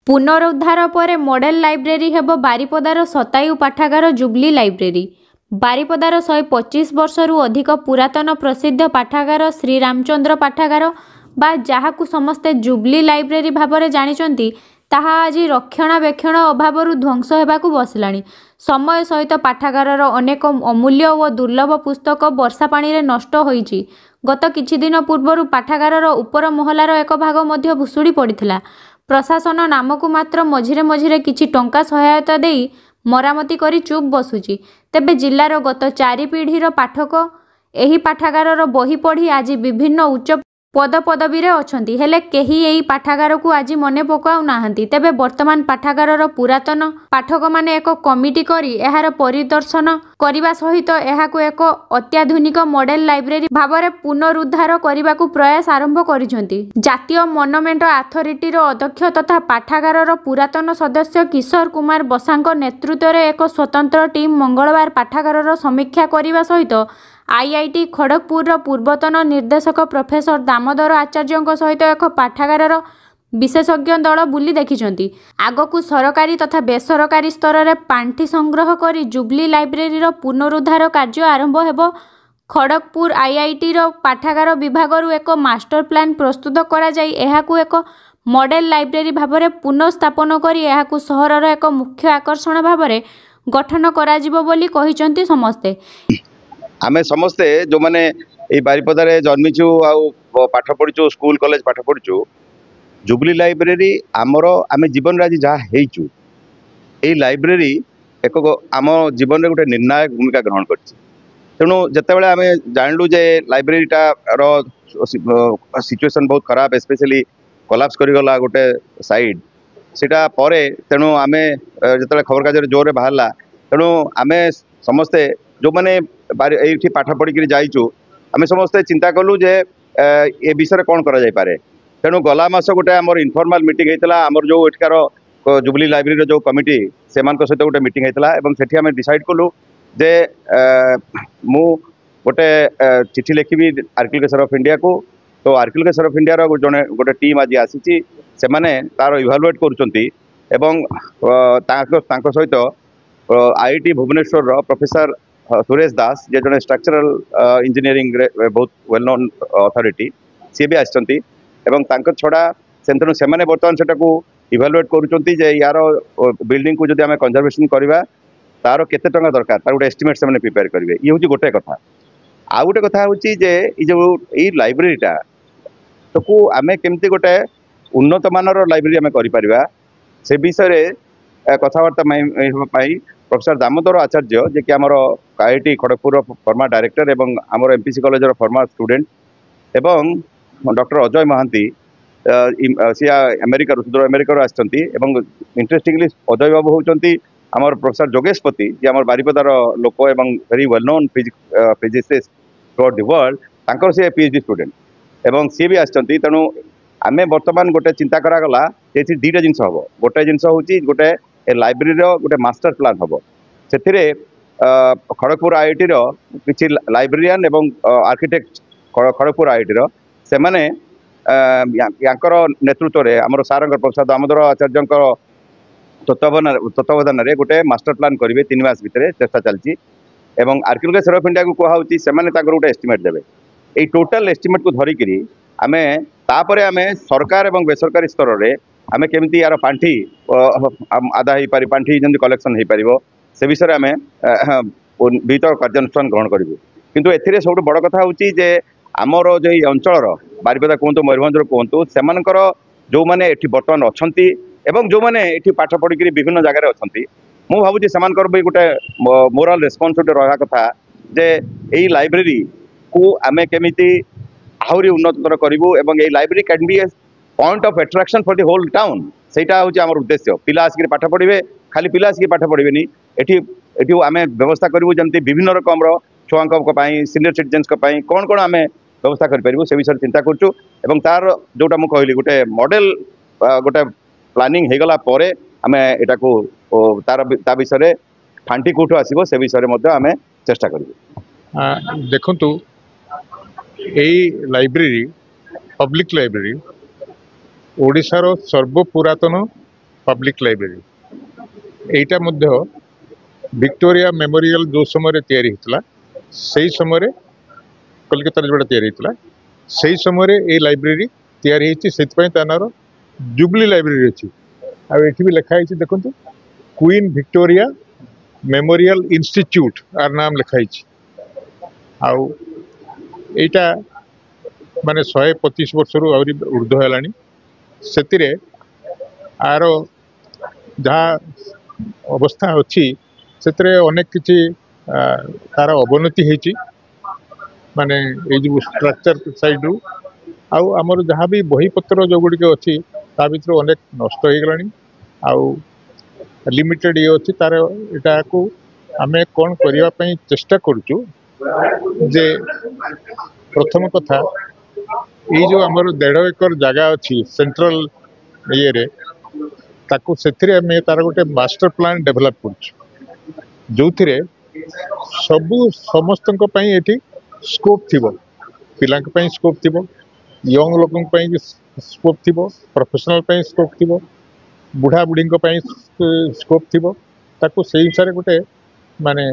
पुनरुद्धार पर model library हेब बारिपदार शतायु पाठागार jubilee library. बारिपदार 125 वर्षरु अधिक पुरातन प्रसिद्ध पाठागार श्री रामचंद्र पाठागार बा जहाकु समस्ते जुबली लाइब्रेरी भाବରେ जानिचंती ताहा आज रक्षणाबेक्षण अभावरु ध्वंस हेबाकु बसलाणी। समय सहित पाठागारर अनेक अमूल्य और दुर्लभ पुस्तक वर्षा पानी रे नष्ट होईची। गत किछि दिन पूर्वरु पाठागारर उपर महलार एक भाग मध्य भुसुड़ी पड़िथिला। प्रशासन नामकु मात्र मझिरे मझिरे किछि टंका सहायता देई मरामती करी चुप बसुची। तेबे जिल्लार गत 4 पीढ़ीर पाठक एही पाठागारर बही पढ़ी आज विभिन्न उच्च पदपदवी रे अछंती, हेले केही एही पाठागार को आज मने पकाउ नाहंती। तेबे वर्तमान पाठागारर पुरातन पाठक माने एक कमिटी करी एहार परिदर्शन करिबा सहित एहाको एक अत्याधुनिक मॉडल लाइब्रेरी भाबरे पुनरुद्धार करिबाकु प्रयास आरंभ करिसंती। जातीय मोनुमेंट अथॉरिटी रो अध्यक्ष तथा पाठागारर पुरातन सदस्य किशोर कुमार बसांक नेतृत्व रे एक स्वतंत्र टीम मंगलवार पाठागारर समीक्षा करिबा सहित आईआईटी खड़गपुर पूर्वतन निर्देशक प्रोफेसर दामोदर आचार्य सहित एक पाठागारर विशेषज्ञ दल बुली देखिछंती। आगकू सरकारी तथा बेसरकारी स्तर में पांठी संग्रह करी जुबली लाइब्रेरी पुनरुद्धार कार्य आरंभ हेबो। खड़गपुर आईआईटी पाठागार विभाग एक मास्टर प्लान प्रस्तुत करा जाई एहाकू एक मॉडल लाइब्रेरी भाबरे पुनर्स्थापन करी एहाकू सहरर एक मुख्य आकर्षण भाबरे गठन करा जिवो बोली कहिसंती। समस्ते आमे समस्ते जो माने ए बारिपदारे जन्मिछु आ पाठ पढिछु स्कूल कॉलेज पाठ पढिछु जुबली लाइब्रेरी आमर आमे जीवन राजी जहाँ हेइछु ए लाइब्रेरी एक आम जीवन रे गोटे निर्णायक भूमिका ग्रहण करछि। तेणु जेतेबेले आमे जानलु जे लाइब्रेरीटा रो सिचुएशन बहुत खराब स्पेशली कोलैप्स करि गला गोटे साइड सेटा परे। तेणु आमे जेतेबेले खबर कागज जोरे बाहरला तेणु आमे समस्ते जो माने ये पाठ पढ़ी जाइचु आम समस्ते चिंता कलु जे ए विषय कौन करा जाय पारे। तेणु गला मास गोटे आमर इनफॉर्मल मीटिंग होता आमर जो एठकार जुबली लाइब्रेरी जो कमिटी से सहित गोटे मीटिंग होता और सेठी आम डिसाइड कलु जे मु गोटे चिठी लिखी आर्किलचर ऑफ इंडिया को। तो आर्किलचर ऑफ इंडिया जड़े गोटे टीम आज आसी से माने तार इभालुएट करुचंती एवं सहित आईआईटी भुवनेश्वर प्रोफेसर सुरेश दास जे जड़े स्ट्रक्चरल इंजीनियरिंग बहुत वेल नोन अथॉरिटी सी भी आसचंती एवं तांकर छड़ा तेणु से बर्तमान सेटा को इभालुएट करुचंती जे यार बिल्डिंग को जदि आमे कंजर्वेशन करबा तार केते टंका दरकार तार गोटे एस्टिमेट से प्रिपेयर करेंगे। ये हूँ गोटे कथा। आ गोटे कथा हूँ जे जो ये लाइब्रेरीटा तो को आमे केमती गोटे उन्नत मानर लाइब्रेरी आमे करि परिबा से विषय कथबार्ता प्रोफेसर दामोदर आचार्य जे कि आमर आईआईटी खड़गपुर फॉर्मर डायरेक्टर एवं आमर एमपीसी कॉलेज फॉर्मर स्टूडेंट एवं डॉक्टर अजय महांती सी अमेरिका सुदूर अमेरिका आसचंती एवं इंटरेस्टिंगली अजय बाबू होचंती आमर प्रोफेसर जोगेशपति जे आमर बारिपदार लोक एवं very well known physicist through the world तांकर सी पीएचडी स्टूडेंट एवं सी भी आसचंती। तेणु आमे वर्तमान गोटे चिंता करागला जे दुईटा जिनस हम गोटे जिनस हूँ गोटे लाइब्रेरी गोटे मास्टर प्लान हम से खड़गपुर आईआईटी किसी लाइब्रेरियन एवं आर्किटेक्ट खड़गपुर आईआईटी से माने यांकर नेतृत्व में आमर सार प्रोफेसर दामोदर आचार्य तत्वावधान में गोटे मास्टर प्लान करेंगे 3 मास भितर चेष्टा चलती एवं आर्किलचर ऑफ इंडिया को कहुच्छी से गोटे एस्टिमेट देवे ये टोटाल एस्टिमेट को धरिकी आमे तापरे आमे सरकार एवं बेसरकारी स्तर में आमे केमिति यार पांठी आदा हो पारि पांठी जमी कलेक्शन हो पार से विषय आमे विहित कार्यानुष्ठान ग्रहण करूँ। किंतु एथिरे सब बड़ कथा हूँ जे आमर जो अंचल बारिपदा कहतु मयूरभंज कहतु से जो मैंने ये बर्तमान अच्छा एवं जो मैंने ये पाठ पढ़ी विभिन्न जगह अच्छा मुझे भावुँ से भी गोटे मोराल रेस्पॉन्सिबिलिटी रहा कथा जे यही लाइब्रेरी को आमे केमिति आहरी उन्नतर करूँ एवं ये library can be a point of attraction for the whole town सेटा हूँ आम उद्देश्य। पिला आसिक पाठ पढ़े खाली पिला आसिक पाठ पढ़े एटी आमे व्यवस्था करूँ जमी विभिन्न रकम छुआ सीनियर सिटीजेन्स कौन कौन आमे व्यवस्था करूँ से विषय चिंता करूँ एवं तार जोटा मुझे कहली गोटे मॉडल गोटे प्लानिंग हो गला परे आमे एटा को तार ता विषय फांटी कौटू आसो से विषय आमे चेष्टा करूँ। देखंतु यही लाइब्रेरी पब्लिक लाइब्रेरी ओडिशार सर्वपुरातन पब्लिक लाइब्रेरी एटा मध्य विक्टोरिया मेमोरियल जो समय तैयारी होता से समय कलकत्ता जोड़ा तैयारी होता से समय ये लाइब्रेरी तैयारी तार जुबली लाइब्रेरी अच्छी आठ भी लिखाई देखो क्वीन विक्टोरिया मेमोरियल इंस्टीट्यूट आर नाम लिखाई आईटा माने 125 वर्ष रु ऊर्ध्व है से आर जहाँ अवस्था अच्छी से अनेक किसी तार अवनति होती माने जो स्ट्रक्चर साइड रु आमर जहाँ भी बही पत्र जो गुड़िक अच्छी ता भर अनेक नष्ट हो गलानी आउ लिमिटेड ये अच्छी तार यहाँ को आम कौन करने चेष्टा करुचु जे प्रथम कथा ये जो आमर 1.5 एकर जगह अच्छी सेंट्रल ये रे ताकू से तार गोटे मास्टर प्लान डेभलप कर जो सबू समस्त ये स्कोप थी पिला स्कोप थी यंग लोक स्कोप थी प्रोफेशनल स्कोप थी बुढ़ा बुढ़ी स्कोप थी ताकू से हिसाब गोटे माने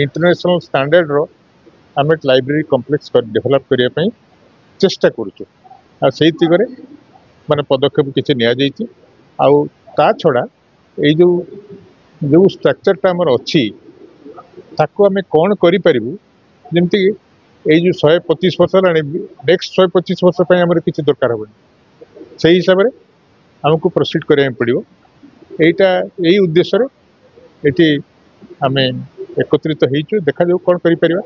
इंटरनेशनल स्टैंडर्ड रो आम लाइब्रेरी कॉम्प्लेक्स डेभलप करने चेष्टा करुचु से दिगरे माने पदक्षेप किसी नि ता छड़ा ये जो स्ट्रक्चरटा आमर अच्छी ताकू आम कौन करूँ जमती ये जो 125 वर्ष है नेक्स्ट 125 वर्ष आमर किसी दरकार हेनी से हिसाब से आमको प्रोसीड करा पड़ो यहीटा यही उद्देश्य ये आम एकत्रित होइचु देखा जाऊ कौन करिपरिबा।